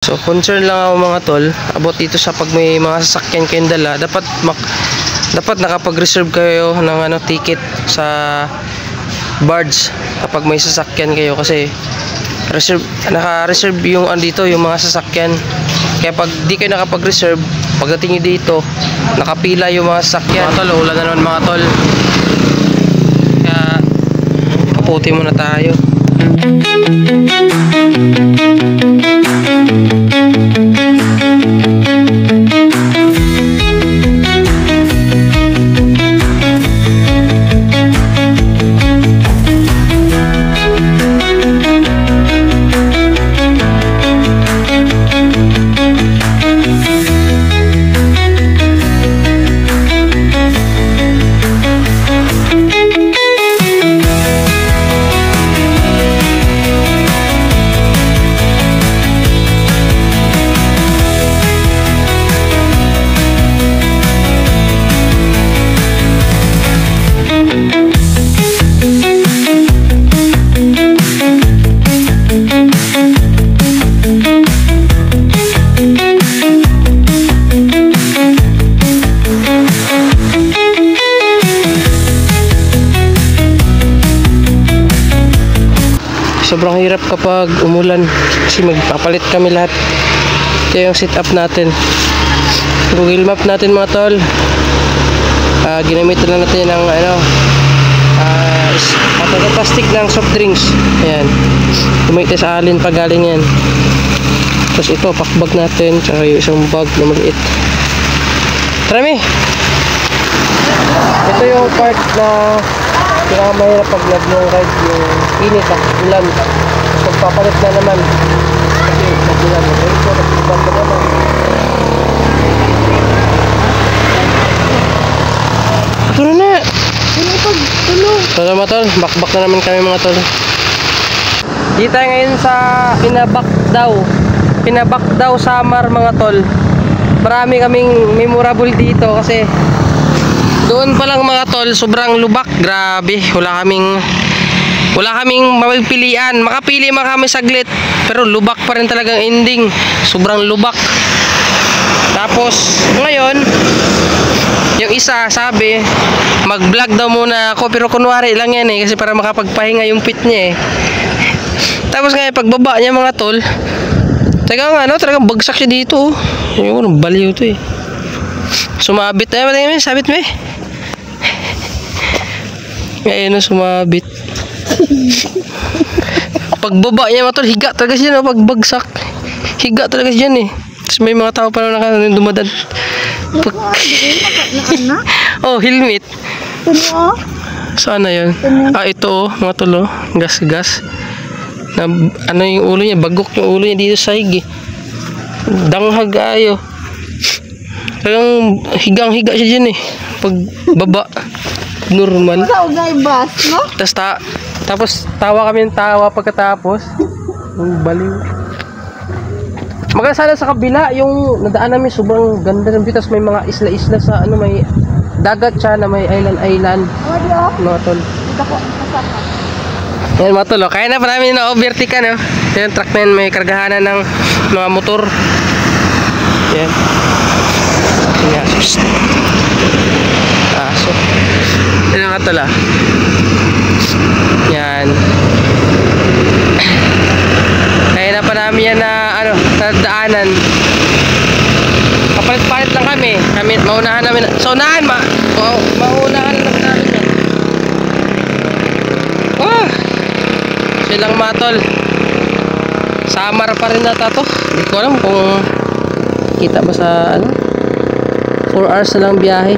So concern lang ako mga tol about dito sa pag may mga sasakyan kayong dala, dapat nakapag-reserve kayo ng ticket sa barge kapag may sasakyan kayo, kasi naka-reserve yung dito yung mga sasakyan. Kaya pag di kayo nakapag-reserve, pagdating nyo dito nakapila yung mga sasakyan. Mga tol, ulan na naman mga tol, kaya paputi muna tayo. Sobrang hirap kapag umulan kasi magpapalit kami lahat. Ito yung setup natin, Google Map natin mga tol. Ginamit na natin ng plastic ng soft drinks. Ayan, kumita sa alin pa galing yan. Tapos ito packbag natin, tsaka yung isang bag na maliit. Trami, ito yung part na pinakamahirap pag nag-long ride, yung init at ulan. So papalit na naman kasi nag-ulan na ito, nag-ulan na naman. Tulo na! Tulo! So mga tol, bakbak na naman kami mga tol. Dito tayo ngayon sa Pinabakdaw Samar mga tol. Marami kaming memorable dito kasi doon pa lang mga tol, sobrang lubak. Grabe, wala kaming mapipilian. Makapili man kami saglit, pero lubak pa rin talagang ending. Sobrang lubak. Tapos ngayon, yung isa sabi mag-vlog daw muna ako, pero kunwari lang yan kasi para makapagpahinga yung pit niya Tapos ngayon pagbaba niya mga tol, talagang bagsak siya dito. Yung baliw to sumabit. Sabit mo ngayon sumabit. Pagbaba niya mga tol, higa talaga siya pagbagsak. Higa talaga siya Tapos may mga tao pa na dumadan. Oh, helmet. Saan na yun? Ito mga tol, gas na yung ulo niya, bagok yung ulo niya dito sa higi. Danghag ayo. Talagang higang-higa siya dyan pagbaba. Normal. Tapos tawa kami ng tawa pagkatapos. Ang baliw. Maganda sana sa kabila yung nadaan namin, sobrang ganda ng view. Tapos may mga isla-isla sa may dagat siya na may island. Mga tol. Yan mga tol, kaya na pa namin na overtake Yan truck na yun, may kargahanan ng mga motor. Yan. So yan nga tol Yan. Kaya na pa namin yan na daanan. Kapalit-palit lang kami. Maunahan namin. So unahan maunahan lang namin yan. Silang mga tol, Samar pa rin nata to. Hindi ko alam kung kita ba sa 4 hours na lang biyahe.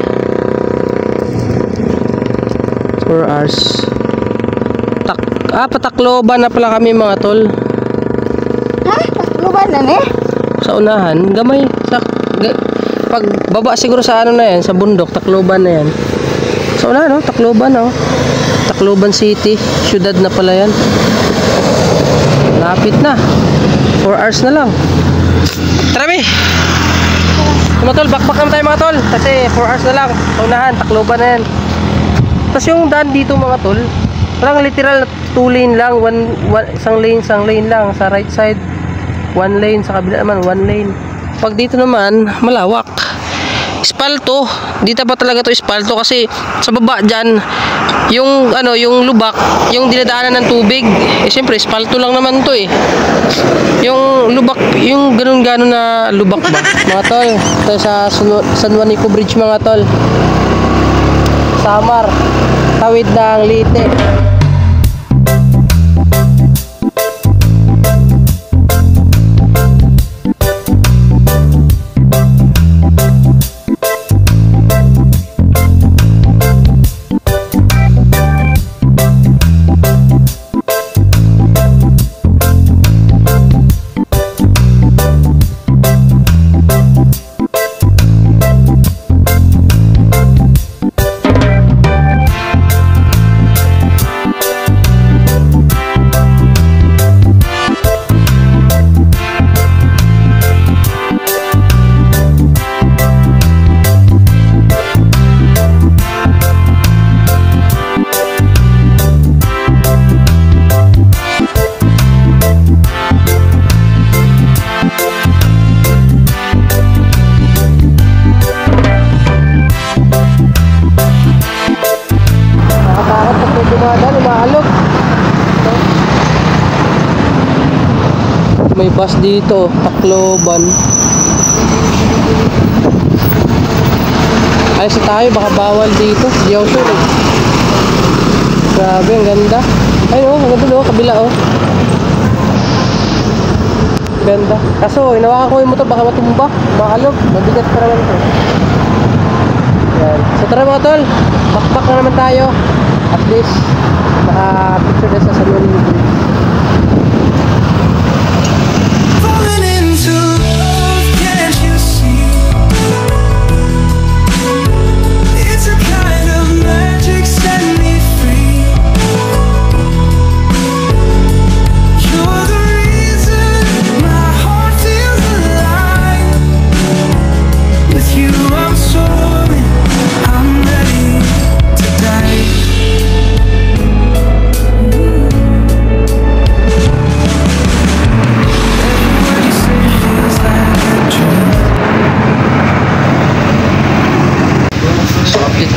4 hours. Patakloban na pala kami mga tol. Takloban na Sa unahan, gamay. Pag baba siguro sa na yan, sa bundok, Takloban na yan. Sa unahan Takloban Tacloban City, syudad na pala yan. Lapit na. 4 hours na lang. Tara mga tol, bakbak naman tayo mga tol. Kasi 4 hours na lang. Sa unahan, Tacloban na yan. Tapos yung daan dito mga tol, parang literal 2 lane lang, isang lane lang sa right side. One lane, sa kabila naman one lane. Pag dito naman malawak, espalto. Dito pa talaga to espalto kasi sa baba dyan yung ano, yung lubak, yung dinadaanan ng tubig. Eh siyempre espalto lang naman to eh. Yung lubak, yung ganun-ganun na lubak ba mga tol. Ito sa San Juanico Bridge mga tol. Samar, tawid ng Leyte. May bus dito, Tacloban. Alis na tayo, baka bawal dito. Di ako sure eh. Grabe, ang ganda. Ay oh, ang ganda oh, kabila oh. Ganda. Kaso, inawakan ko yung motor, baka matumba. Makalog, mabigat pa naman ito. Yan. So tara mga tol, back na naman tayo. At least, naka-picture na sa San Juanico Bridge.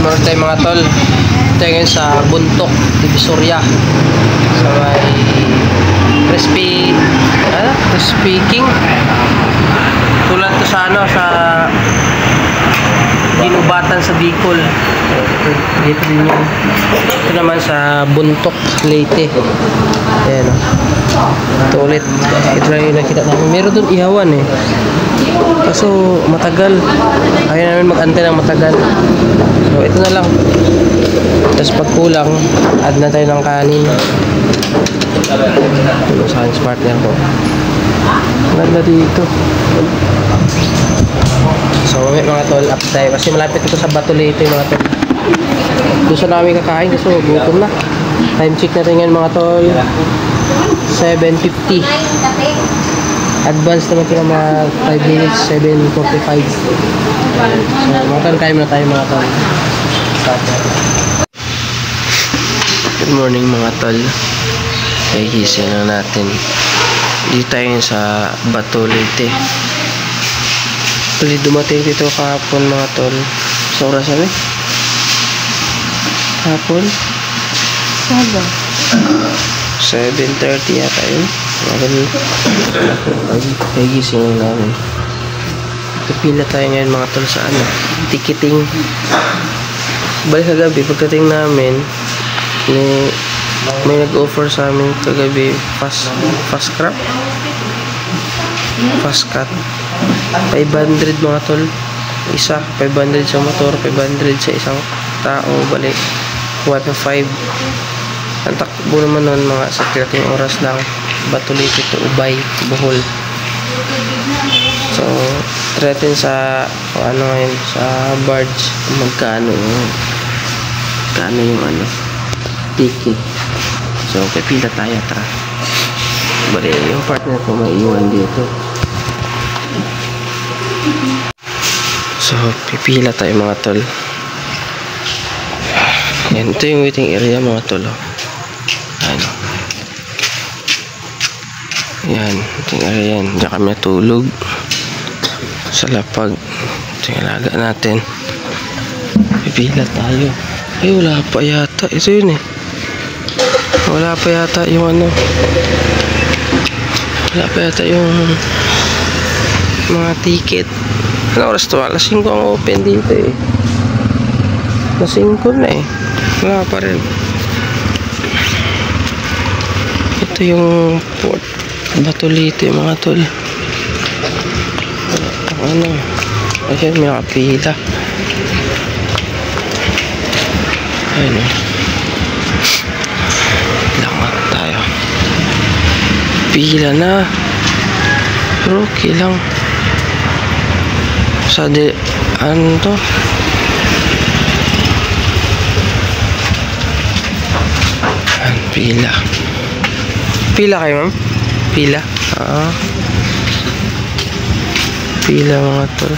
Meron tayong mga tol. Ito ngayon sa Buntok, Divisoria. Sa may Crispy King. Tulad to sa ano, sa Dinubatan sa Bicol. Dito din yun. Ito naman sa Buntok, Leyte. Ayan o. Ito ulit. Ito lang yung nakita namin. Meron doon ihawan eh. Kaso matagal. Ayaw namin mag-antay ng matagal. So ito na lang. Tapos pag kulang, add na tayo ng kanin. Ito sa aking partner ko. Ganda dito. So mga tol, up tayo. Kasi malapit ito sa Bato Leyte mga tol. Doon sa namin kakain kasi gutom na. Time check na rin yan mga tol. 7:50. Advance naman sila mga 5 minutes, 7:45. So mga tol, kain muna tayo mga tol. Good morning mga tol. Ay gising lang natin. Dito tayo sa Bato Leyte. Pali dumating dito kahapon mga tol. Sa oras kami? Kahapon? Saba? 7:30 yata yun. Ay gising lang namin. Pila tayo ngayon mga tol sa ano, ticketing. Balik kagabi pagdating namin may nag-offer sa amin kagabi fast cut 500 mga tol isa, 500 sa motor, 500 sa isang tao, balik 1.5. Ang takbo naman nun mga sa 30 oras lang. Bato Leyte to Ubay, Bohol. So threaten sa ano ngayon sa barge magkano yung ano ticket. So pipila tayo tara. Bali yung partner ko maiiwan dito. So pipila tayo mga tol. Yan, ito yung waiting area mga tol. Ano. Yan, tingnan yan. Diyan kami natulog. Sa lapag. Tingnan alaga natin. Pipila tayo. Ay, wala pa yata. Ito yun eh. Wala pa yata yung ano. Wala pa yata yung mga ticket. Ano oras to? Alas 5 ang open dito eh. Alas 5 na eh. Wala pa rin. Ito yung Port Batulite mga tol. Ano? Ayan, may kapila. Ayun eh. Langat tayo. Pila na. Pero okay lang. Sa ano to? Pila. Pila kayo, ma'am? Pila. Pila mga tol.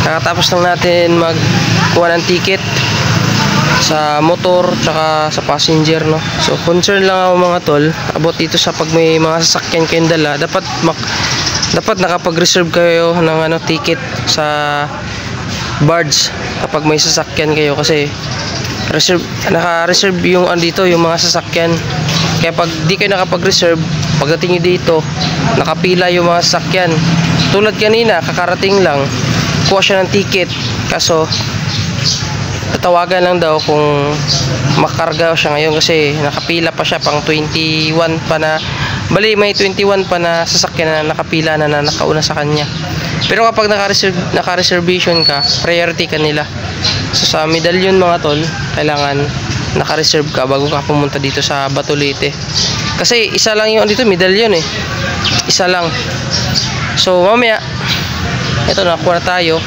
Kakatapos lang natin magkuha ng ticket sa motor tsaka sa passenger, no. So concern lang ako mga tol about dito sa pag may mga sasakyan kayong dala, dapat nakapag-reserve kayo ng ano ticket sa barge kapag may sasakyan kayo, kasi naka-reserve yung dito yung mga sasakyan. Kaya pag di kayo nakapag-reserve, pagdating nyo dito nakapila yung mga sasakyan. Tulad kanina, kakarating lang, kuha siya ng ticket, kaso tatawagan lang daw kung makarga siya ngayon kasi nakapila pa siya pang 21 pa na, bali may 21 pa na sasakyan na nakapila na nakauna sa kanya. Pero kapag naka-reservation ka, priority ka nila. So sa medallion mga tol, kailangan naka-reserve ka bago ka pumunta dito sa Batulite. Kasi isa lang yung dito, medallion eh. Isa lang. So mamaya, ito nakuha na tayo.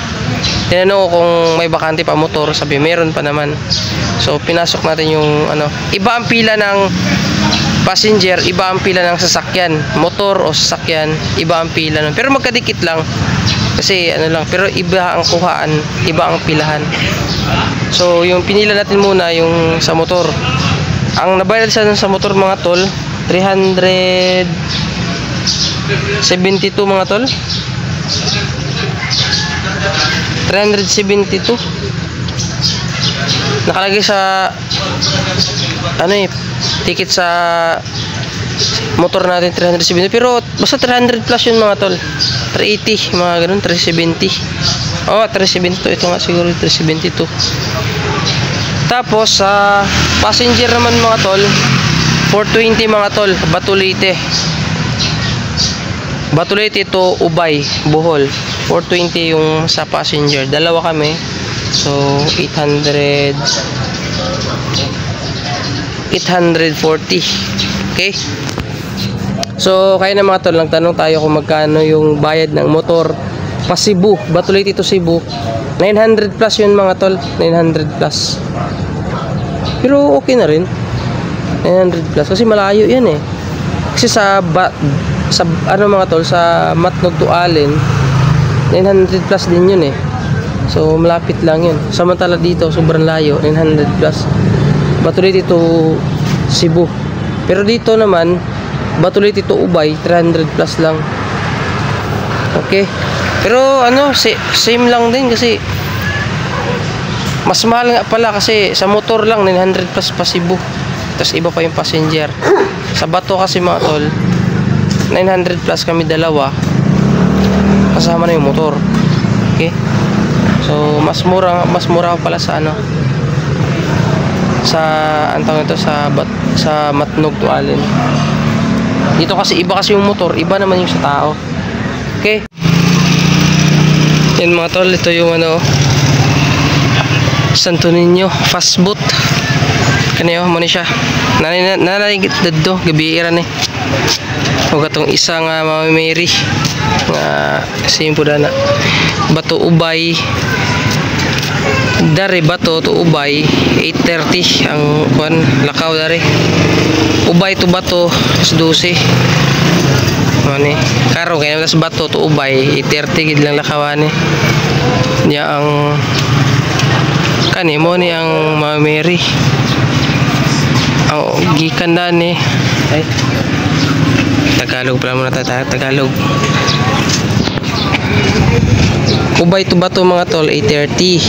Tinanong ko kung may bakante pa motor, sabi meron pa naman. So pinasok natin yung ano, iba ang pila ng passenger, iba ang pila ng sasakyan. Motor o sasakyan, iba ang pila nun. Pero magkadikit lang. Kasi ano lang, pero iba ang kuhaan, iba ang pilahan. So yung pinila natin muna yung sa motor. Ang nabayad sa motor mga tol, 372 mga tol. 372 nakalagay sa ano eh, ticket sa motor natin 370, pero basta 300 plus yun mga tol. 380 mga ganun, 370. Oh, 372 ito nga siguro, 372. Tapos sa passenger naman mga tol, 420 mga tol, Batulite to Ubay, Bohol. 420 yung sa passenger. Dalawa kami. So 840. Okay? So kaya na mga tol, nagtanong tayo kung magkano yung bayad ng motor pa Cebu, Batulite to Cebu. 900 plus yun mga tol, 900 plus. Pero okay na rin. 900 plus kasi malayo yan eh. Kasi sa ano mga tol, sa Matnog to Allen 900 plus din yun eh. So malapit lang yun. Samantala dito sobrang layo, 900 plus. Batulite to Cebu. Pero dito naman Batulite to Ubay, 300 plus lang. Okay. Pero ano, same lang din kasi mas mahal nga pala kasi sa motor lang 900 plus pa Cebu. Tapos iba pa yung passenger. Sa bato kasi mga tol, 900 plus kami dalawa. Kasama na yung motor. Okay? So mas mura pala sa ano, sa antong ito sa Matnog to Allen. Dito kasi iba kasi yung motor, iba naman yung sa tao. Okay? Yan mga tol, ito yung ano, Santo Niño fast boot. Kaniyo mo ni siya. Nanay daddo gabi iran eh. Ug atong isa nga Mama Mary nga simpo na Bato Ubay. Dari Bato to Ubay 8:30 ang kuan lakaw dari. Ubay to Bato 12. Ani karo kay nas Bato to Ubay 8:30 gid lang lakawan ni. Nya ang Kani mo ni ang Mama Mary. Ang gikan na ni. Ay. Tagalog pala muna Tagalog. Ubay to Bato mga tol 8:30.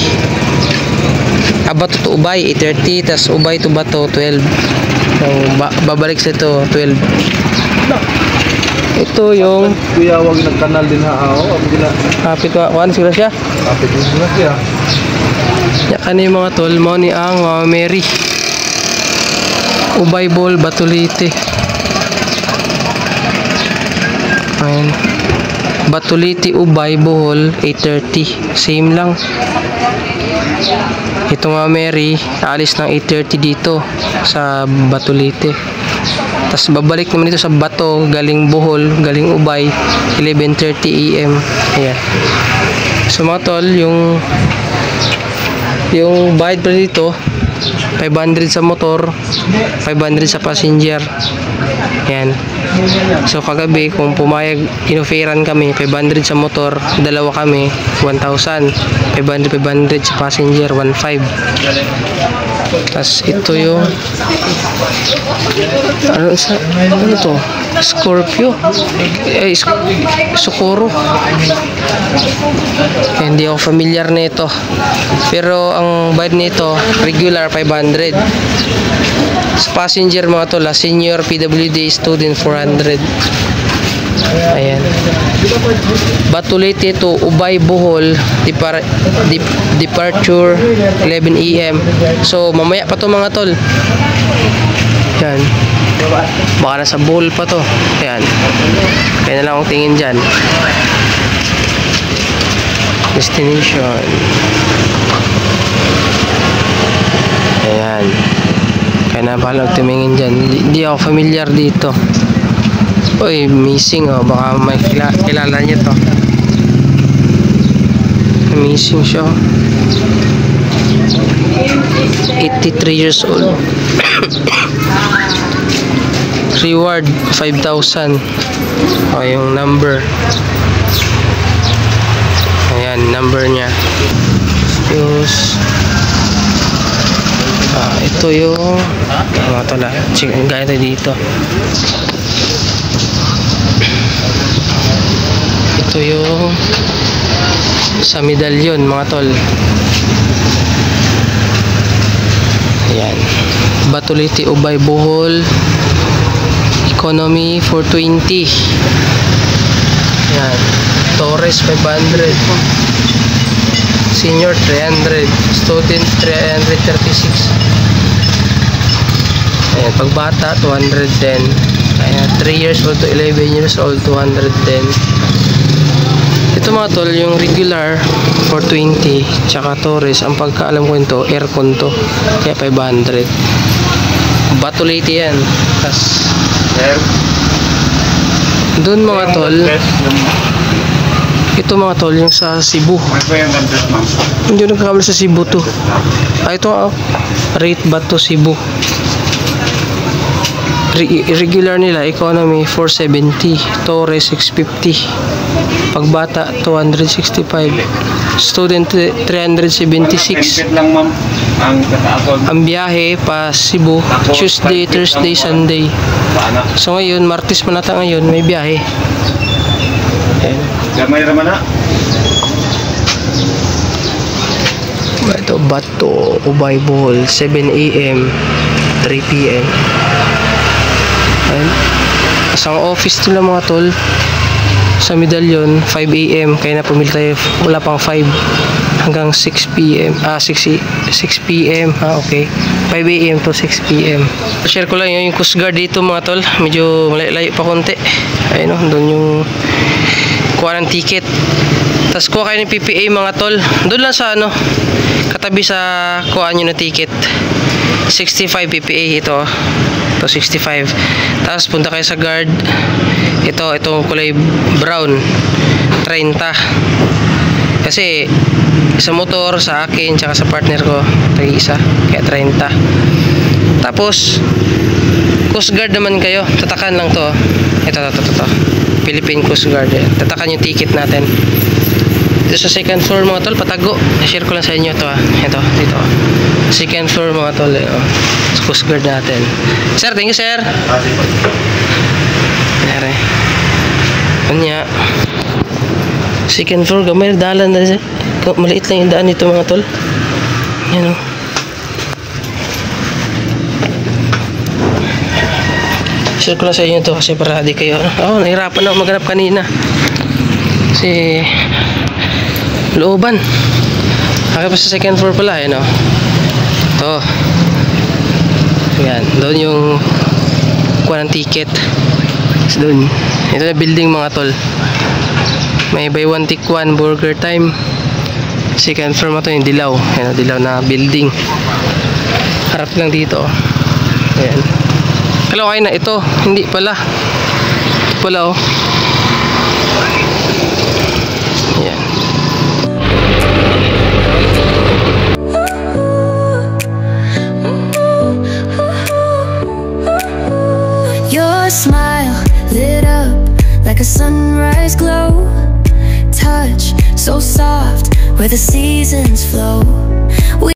Bato to Ubay 8:30, tas Ubay to Bato 12. Babalik sa ito 12. Ito yung kuya wag nagkanal din ha ako ang gila kapit kuan sila siya. kapit din sila siya. Ya kani mga tol mo ni ang Mama Mary. Ubay Bol Batulite. Ayan. Batulite Ubay Bohol 8:30. Same lang. Ito Mama Mary, aalis ng 8:30 dito sa Batulite. Tapos babalik naman dito sa Bato, galing Bohol, galing Ubay, 11:30 AM. Ayan. So mga tol, yung bayad pa dito, 500 sa motor, 500 sa passenger. Ayan. So kagabi, kung pumayag, inoferan kami, 500 sa motor, dalawa kami, 1,000. 500 sa passenger, 1,500. Tapos ito yung ano to? Scorpio. Socorro. Hindi ako familiar nito. Pero ang bayad nito, regular 500. Sa passenger mga tol, senior PWD student 400. Ayan. Batulite to Ubay Bohol, departure 11 AM. So mamaya pa to mga tol. Yan. Baka nasa Bohol pa to. Ayan. Kaya na lang akong tingin dyan. Destination. Ayan. Kaya na pala tumingin dyan. Hindi ako familiar dito. Uy, missing oh. Baka may kilala niyo to. Missing siya. 83 years old. Reward 5,000. O yung number. Ayan, number niya. Ito yung mga tala. Gaya tayo dito. Ito yung sa medalyon mga tol. Ayan. Batulite Ubay Bohol economy 420. Ayan. Torres 500. Senior 300. Student 336. Ayan. Pagbata 210. Ayan. 3 years old to 11 years old 210. Ito mga tol, yung regular 420 tsaka Torres, ang pagkaalam ko ito, aircon to, kaya 500. Batulite yan. Tas doon mga tol, ito mga tol, yung sa Cebu, hindi nagkakamali sa Cebu to. Ito rate ba to Cebu? Regular nila economy 470, Torres 650, pagbata 265, student 376. Ang biyahe pa Cebu Tuesday, Thursday, Sunday. So ngayon Martes pa nata ngayon may biyahe. Gamay raman na. Ito Bato Ubay Bohol 7 AM 3 PM. Ayan. Isang office nila mga tol sa medalyon 5 AM, kaya na pumili tayo, wala pang 5 hanggang 6 PM 6 PM okay, 5 AM to 6 PM. Share ko lang yung Coast Guard dito mga tol, medyo malayo pa konti. Ayun doon yung kuha ng ticket, tapos kuha kayo ng PPA mga tol, doon lang sa katabi sa kuha nyo na ticket. 65 PPA ito 65. Tapos punta kayo sa guard, itong kulay brown 30. Kasi sa motor, sa akin tsaka sa partner ko tag-isa, kaya 30. Tapos Coast Guard naman kayo, tatakan lang to. Ito Philippine Coast Guard. Tatakan yung ticket natin. Dito sa second floor mga tol, patago. I-share ko lang sa inyo to Ito, dito. Second floor mga tol. Sa Coast Guard natin. Sir, thank you sir. Nere. Kanya. Second floor, gamay dalan na siya. Maliit lang yung daan nito mga tol. Yan o. Share ko lang sa inyo to kasi para di kayo. Nahirapan ako maghanap kanina. Kasi looban. Okay pa sa second floor pala, no? Ito. Yan, doon yung kuha ng ticket. Doon. Ito na building mga tol. May buy one take one burger time. Second floor mo to yung dilaw. Yan, dilaw na building. Harap lang dito. Ayan. Kala ko na ito. Hindi pala. Ito pala oh. Ayan. Your smile lit up like a sunrise glow. Touch so soft where the seasons flow.